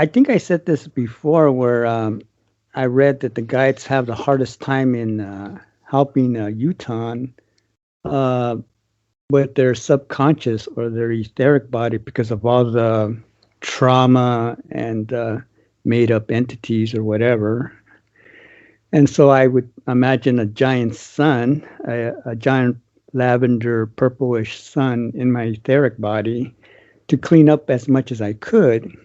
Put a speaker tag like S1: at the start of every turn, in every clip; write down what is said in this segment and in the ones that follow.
S1: I think I said this before, where I read that the guides have the hardest time in helping Utah with their subconscious or their etheric body because of all the trauma and made up entities or whatever. And so I would imagine a giant sun, a giant lavender purplish sun in my etheric body to clean up as much as I could.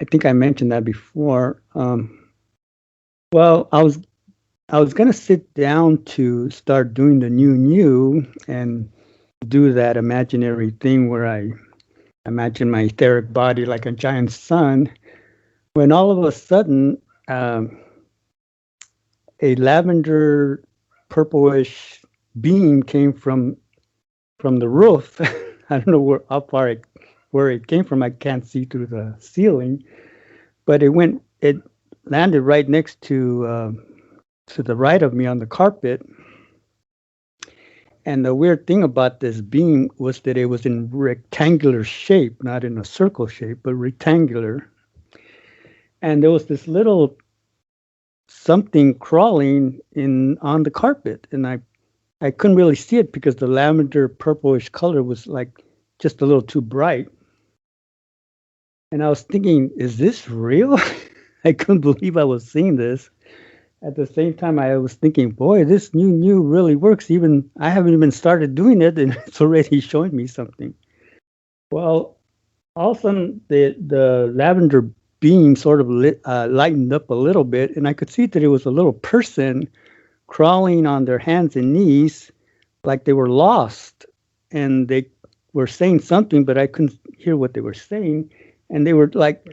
S1: I think I mentioned that before. Well, I was going to sit down to start doing the NUUU and do that imaginary thing where I imagine my etheric body like a giant sun, when all of a sudden a lavender purplish beam came from the roof. I don't know how far where it came from. I can't see through the ceiling, but it landed right next to the right of me on the carpet. And the weird thing about this beam was that it was in rectangular shape, not in a circle shape, but rectangular. And there was this little something crawling on the carpet, and I couldn't really see it because the lavender purplish color was like just a little too bright. And I was thinking, is this real? I couldn't believe I was seeing this. At the same time, I was thinking, boy, this NUUU really works. Even I haven't even started doing it, and it's already showing me something. Well, all of a sudden, the lavender beam sort of lightened up a little bit, and I could see that it was a little person crawling on their hands and knees like they were lost, and they were saying something, but I couldn't hear what they were saying. And they were like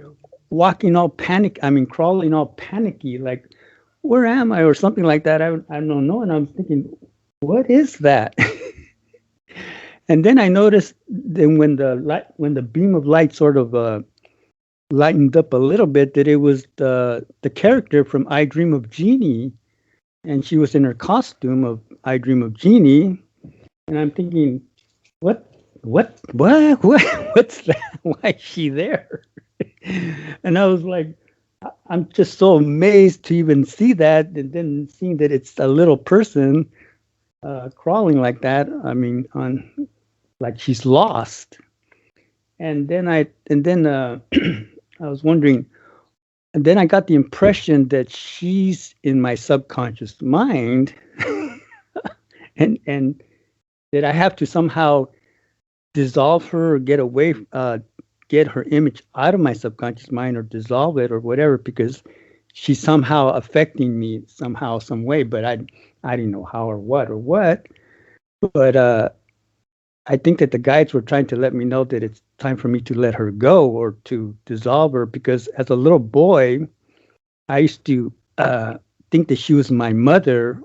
S1: crawling all panicky, like, where am I, or something like that. I don't know. And I was thinking, what is that? And then I noticed then when the beam of light sort of lightened up a little bit, that it was the character from I Dream of Jeannie, and she was in her costume of I Dream of Jeannie. And I'm thinking, what's that? Why is she there? And I was like, I'm just so amazed to even see that, and then seeing that it's a little person crawling like that. I mean, like she's lost. And then I was wondering, and then I got the impression that she's in my subconscious mind, and that I have to somehow dissolve her or get her image out of my subconscious mind, or dissolve it or whatever, because she's somehow affecting me somehow, some way, but I didn't know how or what. But I think that the guides were trying to let me know that it's time for me to let her go or to dissolve her, because as a little boy, I used to think that she was my mother,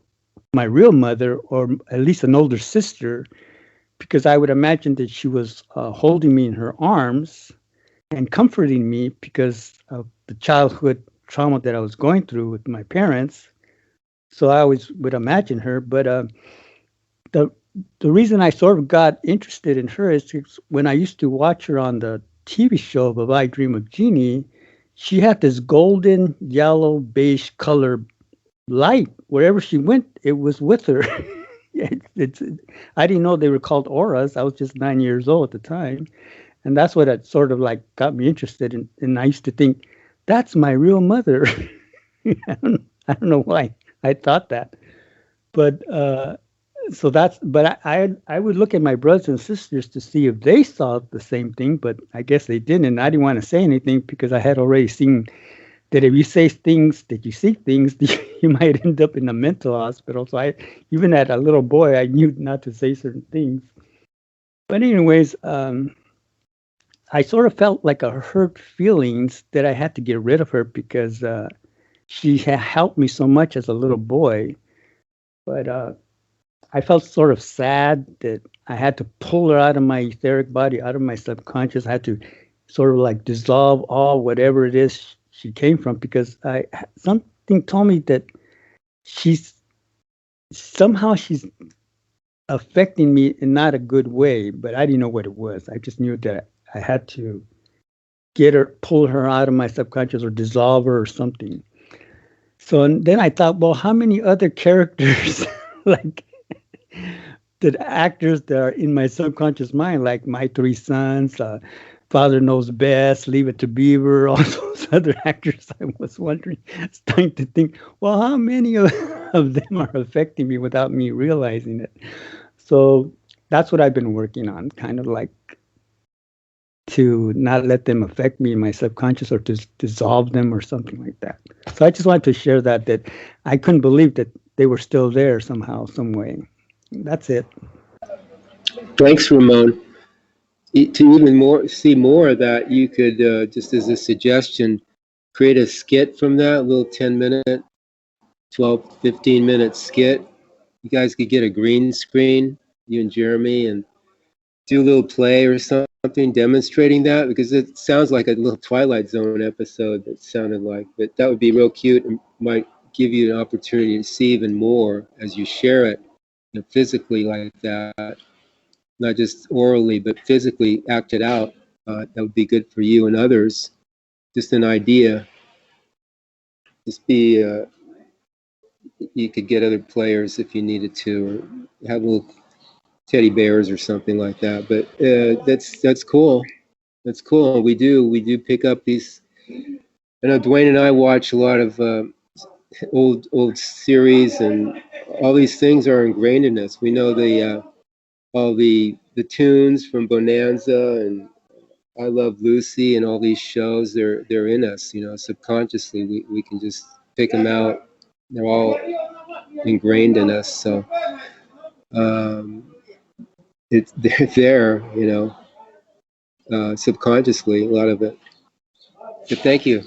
S1: my real mother, or at least an older sister, because I would imagine that she was holding me in her arms and comforting me because of the childhood trauma that I was going through with my parents. So I always would imagine her. But the reason I sort of got interested in her is when I used to watch her on the TV show of I Dream of Jeannie, she had this golden, yellow, beige color light. Wherever she went, it was with her. I didn't know they were called auras. I was just 9 years old at the time. And that's what it sort of like got me interested in. And I used to think, that's my real mother. I don't know why I thought that. But I would look at my brothers and sisters to see if they saw the same thing, but I guess they didn't. And I didn't want to say anything because I had already seen that if you say things, that you see things, you might end up in a mental hospital. So even as a little boy, I knew not to say certain things. But anyways, I sort of felt like a hurt feelings that I had to get rid of her because she had helped me so much as a little boy. But I felt sort of sad that I had to pull her out of my etheric body, out of my subconscious. I had to sort of like dissolve all whatever it is she came from, because something told me that she's affecting me in not a good way, but I didn't know what it was. I just knew that I had to pull her out of my subconscious or dissolve her or something. So and then I thought, well, how many other characters, like the actors that are in my subconscious mind, like My Three Sons, Father Knows Best, Leave It to Beaver, all those other actors, I was wondering, starting to think, well, how many of them are affecting me without me realizing it? So that's what I've been working on, kind of like to not let them affect me in my subconscious or to dissolve them or something like that. So I just wanted to share that I couldn't believe that they were still there somehow, some way. That's it.
S2: Thanks, Ramone. To even see more of that, you could, just as a suggestion, create a skit from that, a little 10-minute, 12, 15-minute skit. You guys could get a green screen, you and Jeremy, and do a little play or something demonstrating that, because it sounds like a little Twilight Zone episode that sounded like, but that would be real cute and might give you an opportunity to see even more as you share it, physically like that, not just orally, but physically act it out. That would be good for you and others. Just an idea. Just be, you could get other players if you needed to, or have little teddy bears or something like that. But that's cool. That's cool. We do pick up these. I know Duane and I watch a lot of old series, and all these things are ingrained in us. We know all the tunes from Bonanza and I Love Lucy and all these shows. They're in us, subconsciously. We can just pick them out. They're all ingrained in us. So they're there, subconsciously, a lot of it. But thank you.